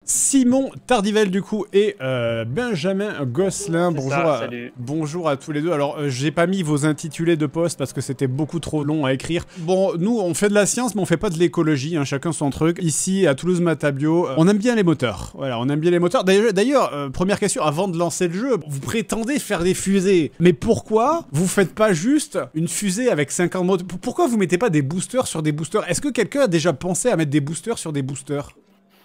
Simon Tardivel du coup et Benjamin Gosselin. Bonjour à tous les deux. Alors j'ai pas mis vos intitulés de poste parce que c'était beaucoup trop long à écrire. Bon, nous on fait de la science mais on fait pas de l'écologie, hein, chacun son truc. Ici à Toulouse-Matabio, on aime bien les moteurs. Voilà, on aime bien les moteurs. D'ailleurs, première question, avant de lancer le jeu, vous prétendez faire des fusées. Mais pourquoi vous faites pas juste une fusée avec 50 moteurs? Pourquoi vous mettez pas des boosters sur des boosters? Est-ce que quelqu'un a déjà pensé à mettre des boosters sur des boosters?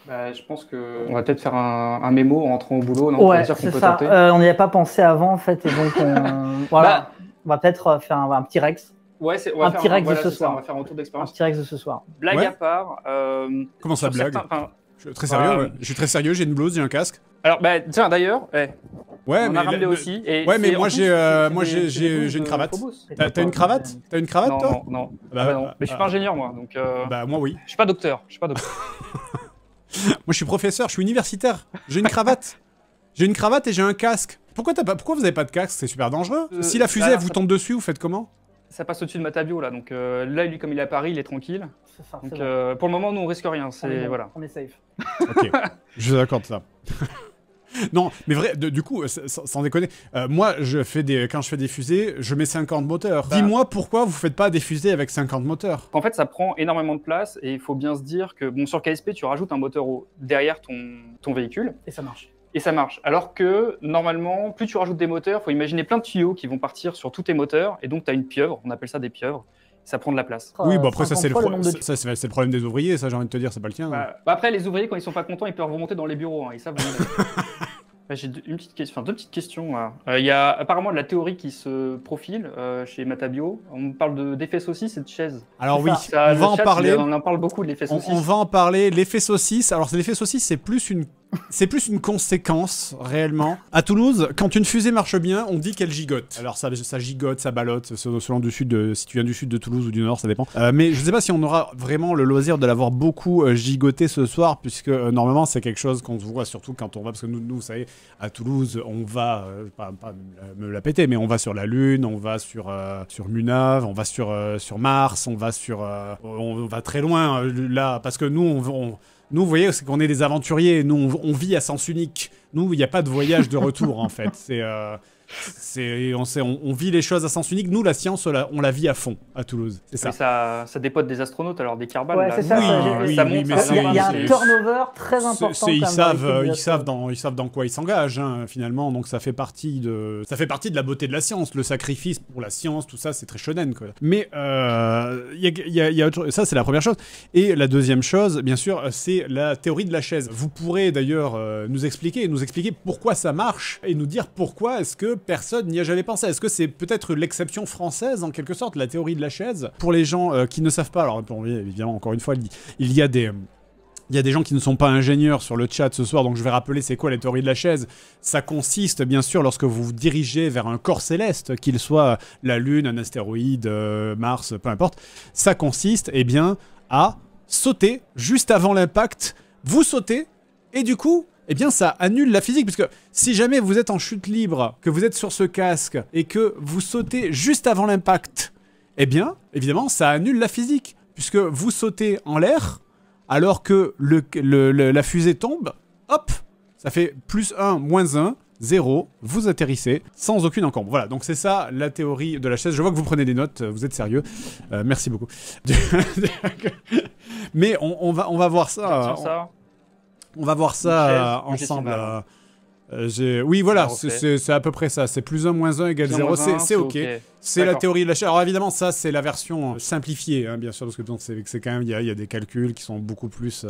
Bah, je pense qu'on va peut-être faire un mémo en rentrant au boulot. Non, ouais, c'est ça. On n'y avait pas pensé avant, en fait, et donc voilà, on va peut-être faire un petit Rex. Ouais, un petit Rex de ce soir. On va faire un retour d'expérience. Un petit Rex de ce soir. Blague à part. Comment ça, blague? Je suis très sérieux, ouais. Je suis très sérieux, j'ai une blouse, j'ai un casque. Alors, bah, tiens, d'ailleurs, ouais, on a ramené aussi. Et ouais, mais moi j'ai une cravate. T'as une cravate? T'as une cravate, toi? Non. Non. Mais je suis pas ingénieur, moi, donc. Bah, moi, oui. Je suis pas docteur. Moi, je suis professeur, je suis universitaire. J'ai une cravate. J'ai une cravate et j'ai un casque. Pourquoi vous avez pas de casque? C'est super dangereux. Si la fusée vous tombe dessus, vous faites comment? Ça passe au-dessus de Matabio, là. Donc là, lui, comme il est à Paris, il est tranquille. Ça, donc pour le moment, nous, on risque rien. Voilà. On est safe. Ok, je vous accorde ça. Non, mais vrai, du coup, sans déconner, moi, quand je fais des fusées, je mets 50 moteurs. Dis-moi pourquoi vous faites pas des fusées avec 50 moteurs? En fait, ça prend énormément de place et il faut bien se dire que, bon, sur KSP, tu rajoutes un moteur derrière ton véhicule. Et ça marche. Et ça marche. Alors que, normalement, plus tu rajoutes des moteurs, il faut imaginer plein de tuyaux qui vont partir sur tous tes moteurs. Et donc, tu as une pieuvre, on appelle ça des pieuvres. Ça prend de la place. Oui, bon après ça c'est le problème des ouvriers, ça j'ai envie de te dire, c'est pas le tien. Bah, après les ouvriers quand ils sont pas contents, ils peuvent remonter dans les bureaux, hein, ils savent. J'ai deux petites questions. Il y a apparemment de la théorie qui se profile chez Matabio. On parle d'effet saucisse et de chaise. Alors oui, on va en parler. On en parle beaucoup de l'effet saucisse. On va en parler. L'effet saucisse. Alors l'effet saucisse, c'est plus une conséquence réellement. À Toulouse, quand une fusée marche bien, on dit qu'elle gigote. Alors ça gigote, ça ballotte, selon du sud. Si tu viens du sud de Toulouse ou du nord, ça dépend. Mais je sais pas si on aura vraiment le loisir de l'avoir beaucoup gigoté ce soir, puisque normalement c'est quelque chose qu'on se voit surtout quand on va, parce que nous vous savez, à Toulouse, on va pas me la péter, mais on va sur la Lune, on va sur Munave, on va sur Mars, on va très loin là, parce que nous vous voyez, c'est qu'on est des aventuriers. Nous, on vit à sens unique. Nous, il n'y a pas de voyage de retour, en fait. On vit les choses à sens unique. Nous, la science, on la vit à fond à Toulouse. C'est ça. Ça dépote des astronautes, alors des carbales. Ouais, c'est ça. Ça monte. Il y a un turnover très important. Ils savent dans quoi ils s'engagent, hein, finalement. Donc ça fait partie de la beauté de la science. Le sacrifice pour la science, tout ça, c'est très shonen, quoi. Mais y a autre... ça, c'est la première chose. Et la deuxième chose, bien sûr, c'est la théorie de la chaise. Vous pourrez d'ailleurs nous expliquer pourquoi ça marche et nous dire pourquoi est-ce que personne n'y a jamais pensé. Est-ce que c'est peut-être l'exception française, en quelque sorte, la théorie de la chaise? Pour les gens qui ne savent pas, alors évidemment, encore une fois, il y a des gens qui ne sont pas ingénieurs sur le chat ce soir, donc je vais rappeler c'est quoi la théorie de la chaise. Ça consiste, bien sûr, lorsque vous vous dirigez vers un corps céleste, qu'il soit la Lune, un astéroïde, Mars, peu importe, ça consiste, eh bien, à sauter juste avant l'impact. Vous sautez, et du coup... eh bien ça annule la physique, puisque si jamais vous êtes en chute libre, que vous êtes sur ce casque, et que vous sautez juste avant l'impact, eh bien, évidemment, ça annule la physique, puisque vous sautez en l'air, alors que la fusée tombe, hop, ça fait +1, -1, 0, vous atterrissez sans aucune encombre. Voilà, donc c'est ça la théorie de la chaise. Je vois que vous prenez des notes, vous êtes sérieux. Merci beaucoup. Mais on va voir ça. On va voir ça ensemble. Oui, voilà, c'est à peu près ça. C'est +1, -1 égale 0. C'est ok. C'est la théorie de la chaise. Alors évidemment, ça, c'est la version simplifiée, hein, bien sûr, parce que c'est quand même, il y a des calculs qui sont beaucoup plus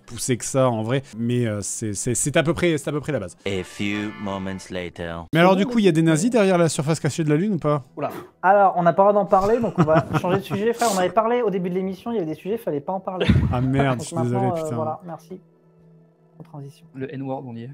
poussés que ça, en vrai. Mais c'est à peu près la base. A few moments later. Mais alors, du coup, il y a des nazis derrière la surface cachée de la Lune ou pas? Oula. Alors, on n'a pas le droit d'en parler, donc on va changer de sujet. Frère, on avait parlé au début de l'émission, il y avait des sujets, il fallait pas en parler. Ah merde, je suis désolé, putain. Voilà, merci. En transition. Le N-word, on y est.